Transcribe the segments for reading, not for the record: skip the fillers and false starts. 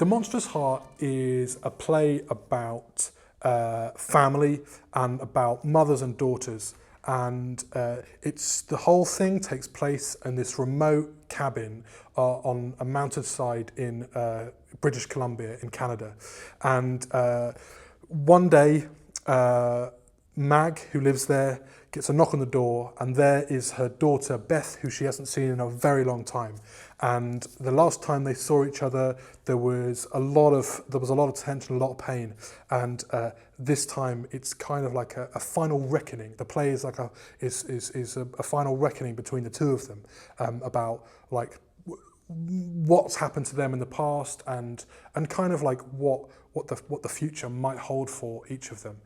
The Monstrous Heart is a play about family and about mothers and daughters, and the whole thing takes place in this remote cabin on a mountainside in British Columbia in Canada. And one day, Mag, who lives there, gets a knock on the door, and there is her daughter Beth, who she hasn't seen in a very long time. And the last time they saw each other, there was a lot of tension, a lot of pain. And this time, it's kind of like a final reckoning. The play is like a final reckoning between the two of them about like what's happened to them in the past and kind of like what the future might hold for each of them.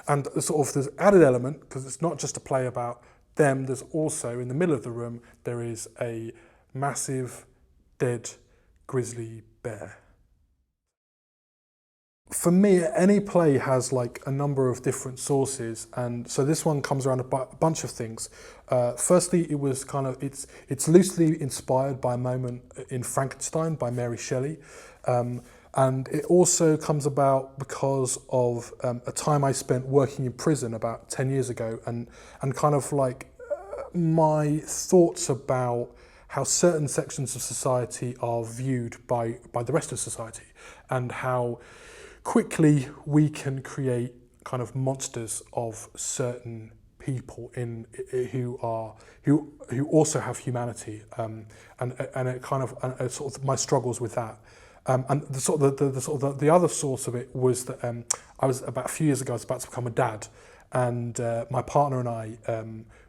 And sort of there's added element, because it's not just a play about them, there's also in the middle of the room there is a massive dead grizzly bear. For me, any play has like a number of different sources, and so this one comes around a bunch of things. Firstly, it was kind of it's loosely inspired by a moment in Frankenstein by Mary Shelley, and it also comes about because of a time I spent working in prison about 10 years ago, and kind of like my thoughts about how certain sections of society are viewed by the rest of society, and how quickly we can create kind of monsters of certain people who also have humanity, and it kind of sort of my struggles with that. And the other source of it was that I was about a few years ago. I was about to become a dad, and my partner and I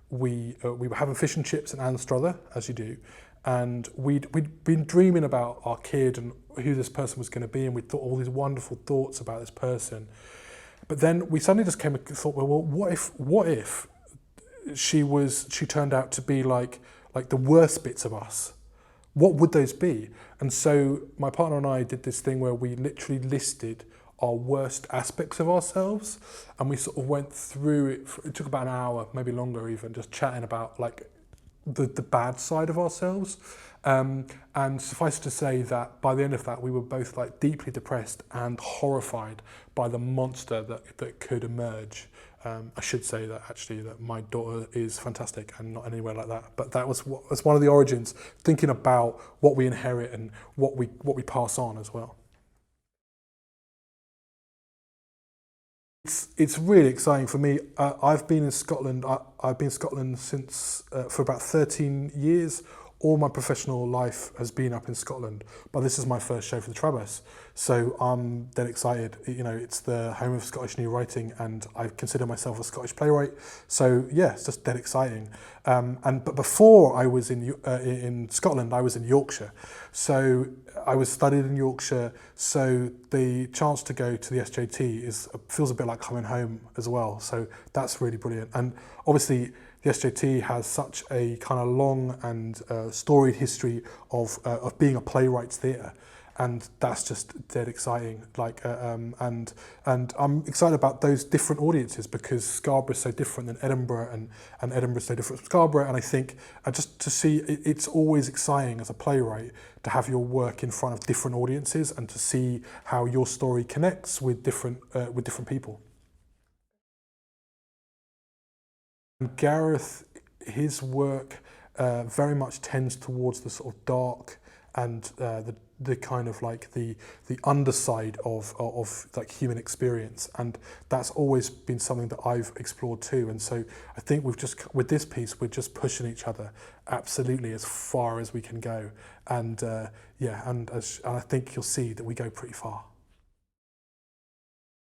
we were having fish and chips in Anstruther, as you do, and we'd been dreaming about our kid and who this person was going to be, and we thought all these wonderful thoughts about this person. But then we suddenly just came and thought, well, what if she turned out to be like the worst bits of us? What would those be? And so my partner and I did this thing where we literally listed our worst aspects of ourselves, and we sort of went through it. It took about an hour, maybe longer even, just chatting about like the bad side of ourselves. And suffice to say that by the end of that, we were both like deeply depressed and horrified by the monster that could emerge. I should say that actually that my daughter is fantastic and not anywhere like that. But that's one of the origins, thinking about what we inherit and what we pass on as well. It's really exciting for me. I've been in Scotland. I've been in Scotland since for about 13 years. All my professional life has been up in Scotland, but this is my first show for the Traverse, so I'm dead excited. You know, it's the home of Scottish new writing, and I consider myself a Scottish playwright. So yeah, it's just dead exciting. But before I was in Scotland, I was in Yorkshire, so I was studied in Yorkshire. So the chance to go to the SJT feels a bit like coming home as well. So that's really brilliant, and obviously the SJT has such a kind of long and storied history of being a playwrights theatre, and that's just dead exciting. Like, and I'm excited about those different audiences, because Scarborough is so different than Edinburgh, and Edinburgh is so different from Scarborough. And I think just to see, it's always exciting as a playwright to have your work in front of different audiences and to see how your story connects with different people. Gareth, his work very much tends towards the sort of dark and the kind of like the underside of like human experience, and that's always been something that I've explored too. And so I think with this piece we're just pushing each other absolutely as far as we can go, and and I think you'll see that we go pretty far.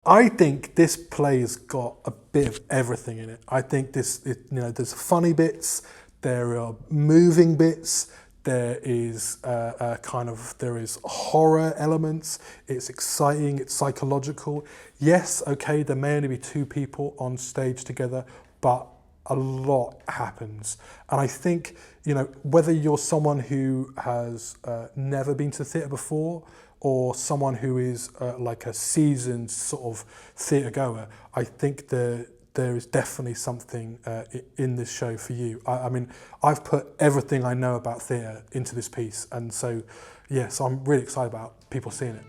I think this play's got a bit of everything in it. I think there's funny bits, there are moving bits, there is there is horror elements. It's exciting, it's psychological. Yes, okay, there may only be two people on stage together, but a lot happens. And I think, whether you're someone who has never been to the theatre before, or someone who is like a seasoned sort of theatre goer, I think the there is definitely something in this show for you. I mean, I've put everything I know about theatre into this piece, and so, yes, I'm really excited about people seeing it.